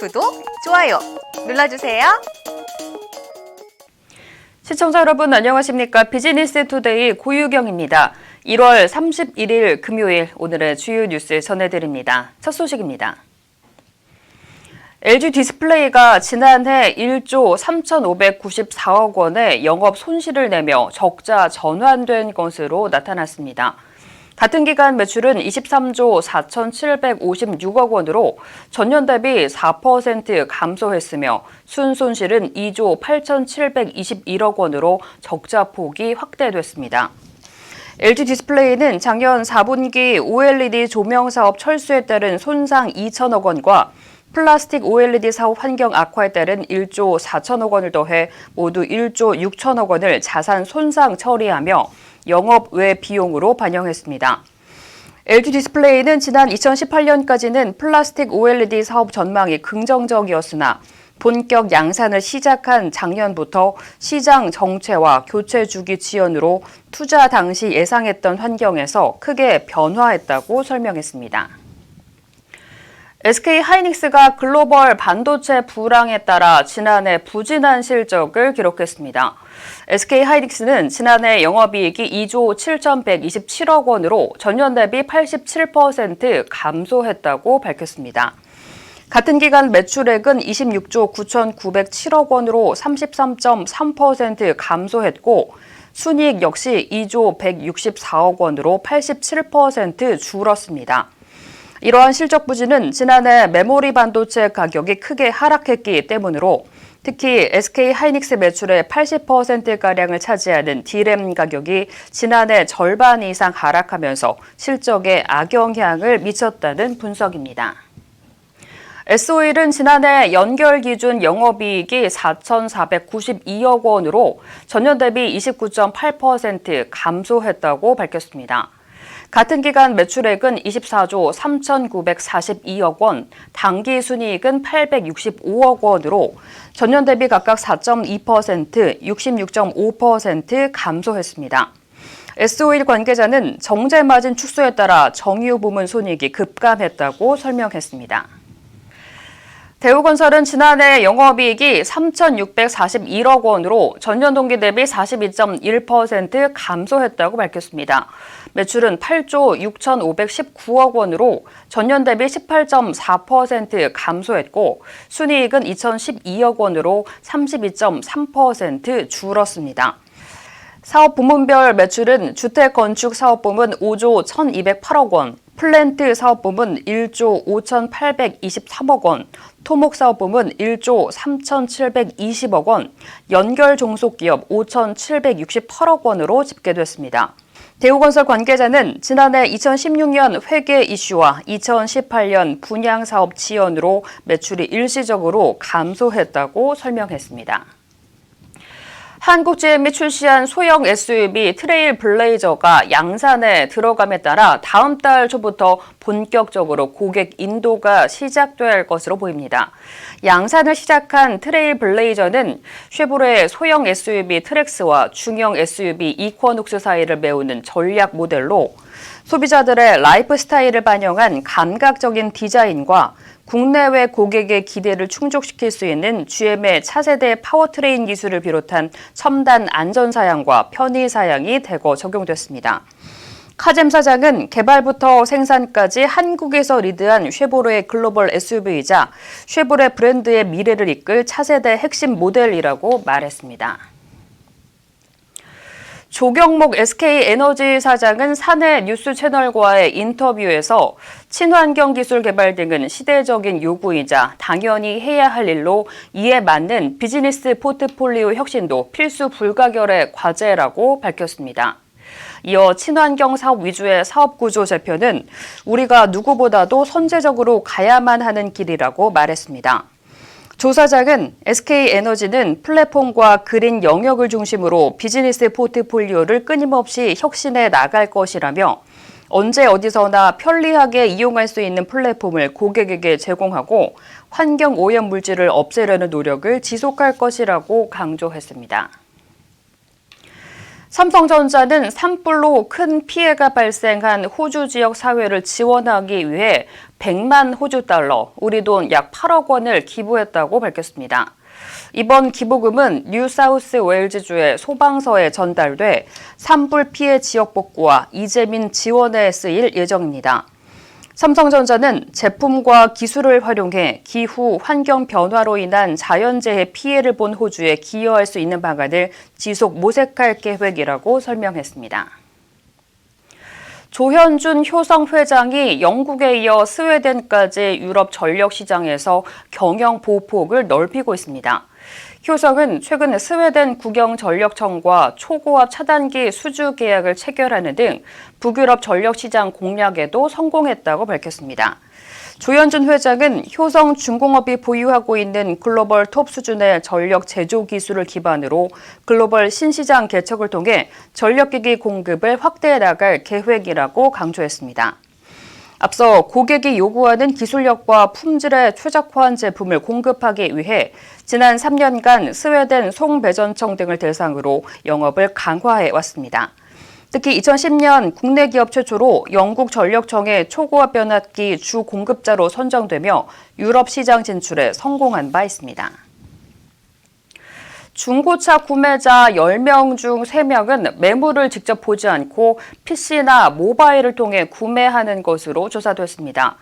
구독, 좋아요 눌러주세요. 시청자 여러분 안녕하십니까? 비즈니스 투데이 고유경입니다. 1월 31일 금요일 오늘의 주요 뉴스 전해드립니다. 첫 소식입니다. LG 디스플레이가 지난해 1조 3,594억 원의 영업 손실을 내며 적자 전환된 것으로 나타났습니다. 같은 기간 매출은 23조 4,756억 원으로 전년 대비 4% 감소했으며 순손실은 2조 8,721억 원으로 적자 폭이 확대됐습니다. LG 디스플레이는 작년 4분기 OLED 조명 사업 철수에 따른 손상 2천억 원과 플라스틱 OLED 사업 환경 악화에 따른 1조 4천억 원을 더해 모두 1조 6천억 원을 자산 손상 처리하며 영업 외 비용으로 반영했습니다. LG 디스플레이는 지난 2018년까지는 플라스틱 OLED 사업 전망이 긍정적이었으나 본격 양산을 시작한 작년부터 시장 정체와 교체 주기 지연으로 투자 당시 예상했던 환경에서 크게 변화했다고 설명했습니다. SK하이닉스가 글로벌 반도체 불황에 따라 지난해 부진한 실적을 기록했습니다. SK하이닉스는 지난해 영업이익이 2조 7,127억 원으로 전년 대비 87% 감소했다고 밝혔습니다. 같은 기간 매출액은 26조 9,907억 원으로 33.3% 감소했고 순이익 역시 2조 164억 원으로 87% 줄었습니다. 이러한 실적 부진은 지난해 메모리 반도체 가격이 크게 하락했기 때문으로 특히 SK하이닉스 매출의 80%가량을 차지하는 D램 가격이 지난해 절반 이상 하락하면서 실적에 악영향을 미쳤다는 분석입니다. S-오일은 지난해 연결 기준 영업이익이 4,492억 원으로 전년 대비 29.8% 감소했다고 밝혔습니다. 같은 기간 매출액은 24조 3,942억 원, 당기 순이익은 865억 원으로 전년 대비 각각 4.2%, 66.5% 감소했습니다. S-오일 관계자는 정제 마진 축소에 따라 정유 부문 손익이 급감했다고 설명했습니다. 대우건설은 지난해 영업이익이 3,641억 원으로 전년 동기 대비 42.1% 감소했다고 밝혔습니다. 매출은 8조 6,519억 원으로 전년 대비 18.4% 감소했고 순이익은 2,012억 원으로 32.3% 줄었습니다. 사업 부문별 매출은 주택건축 사업부문 5조 1,208억 원, 플랜트 사업부문 1조 5,823억 원, 토목 사업부문 1조 3,720억 원, 연결 종속기업 5,768억 원으로 집계됐습니다. 대우건설 관계자는 지난해 2016년 회계 이슈와 2018년 분양사업 지연으로 매출이 일시적으로 감소했다고 설명했습니다. 한국GM이 출시한 소형 SUV 트레일 블레이저가 양산에 들어감에 따라 다음 달 초부터 본격적으로 고객 인도가 시작될 것으로 보입니다. 양산을 시작한 트레일 블레이저는 쉐보레의 소형 SUV 트랙스와 중형 SUV 이쿼녹스 사이를 메우는 전략 모델로 소비자들의 라이프 스타일을 반영한 감각적인 디자인과 국내외 고객의 기대를 충족시킬 수 있는 GM의 차세대 파워트레인 기술을 비롯한 첨단 안전사양과 편의사양이 대거 적용됐습니다. 카젬 사장은 개발부터 생산까지 한국에서 리드한 쉐보레의 글로벌 SUV이자 쉐보레 브랜드의 미래를 이끌 차세대 핵심 모델이라고 말했습니다. 조경목 SK에너지 사장은 사내 뉴스 채널과의 인터뷰에서 친환경 기술 개발 등은 시대적인 요구이자 당연히 해야 할 일로 이에 맞는 비즈니스 포트폴리오 혁신도 필수 불가결의 과제라고 밝혔습니다. 이어 친환경 사업 위주의 사업 구조 재편은 우리가 누구보다도 선제적으로 가야만 하는 길이라고 말했습니다. 조 사장은 SK에너지는 플랫폼과 그린 영역을 중심으로 비즈니스 포트폴리오를 끊임없이 혁신해 나갈 것이라며 언제 어디서나 편리하게 이용할 수 있는 플랫폼을 고객에게 제공하고 환경 오염 물질을 없애려는 노력을 지속할 것이라고 강조했습니다. 삼성전자는 산불로 큰 피해가 발생한 호주 지역 사회를 지원하기 위해 100만 호주 달러, 우리 돈 약 8억 원을 기부했다고 밝혔습니다. 이번 기부금은 뉴사우스 웨일즈주의 소방서에 전달돼 산불 피해 지역 복구와 이재민 지원에 쓰일 예정입니다. 삼성전자는 제품과 기술을 활용해 기후, 환경 변화로 인한 자연재해 피해를 본 호주에 기여할 수 있는 방안을 지속 모색할 계획이라고 설명했습니다. 조현준 효성 회장이 영국에 이어 스웨덴까지 유럽 전력 시장에서 경영 보폭을 넓히고 있습니다. 효성은 최근 스웨덴 국영전력청과 초고압 차단기 수주 계약을 체결하는 등 북유럽 전력 시장 공략에도 성공했다고 밝혔습니다. 조현준 회장은 효성 중공업이 보유하고 있는 글로벌 톱 수준의 전력 제조 기술을 기반으로 글로벌 신시장 개척을 통해 전력기기 공급을 확대해 나갈 계획이라고 강조했습니다. 앞서 고객이 요구하는 기술력과 품질의 최적화한 제품을 공급하기 위해 지난 3년간 스웨덴 송배전청 등을 대상으로 영업을 강화해 왔습니다. 특히 2010년 국내 기업 최초로 영국 전력청의 초고압 변압기 주 공급자로 선정되며 유럽 시장 진출에 성공한 바 있습니다. 중고차 구매자 10명 중 3명은 매물을 직접 보지 않고 PC나 모바일을 통해 구매하는 것으로 조사됐습니다.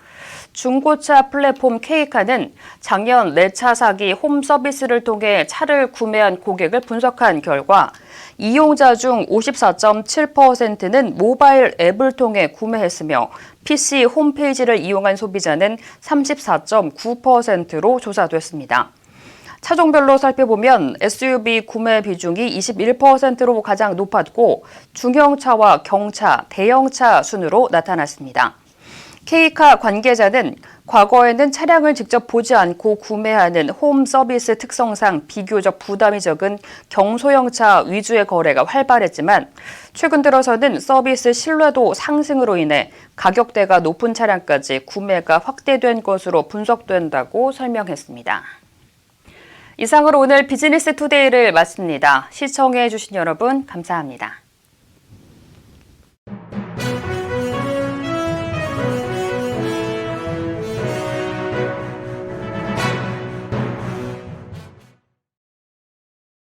중고차 플랫폼 K카는 작년 내차 사기 홈 서비스를 통해 차를 구매한 고객을 분석한 결과 이용자 중 54.7%는 모바일 앱을 통해 구매했으며 PC 홈페이지를 이용한 소비자는 34.9%로 조사됐습니다. 차종별로 살펴보면 SUV 구매 비중이 21%로 가장 높았고 중형차와 경차, 대형차 순으로 나타났습니다. K카 관계자는 과거에는 차량을 직접 보지 않고 구매하는 홈 서비스 특성상 비교적 부담이 적은 경소형차 위주의 거래가 활발했지만 최근 들어서는 서비스 신뢰도 상승으로 인해 가격대가 높은 차량까지 구매가 확대된 것으로 분석된다고 설명했습니다. 이상으로 오늘 비즈니스 투데이를 마칩니다. 시청해주신 여러분 감사합니다.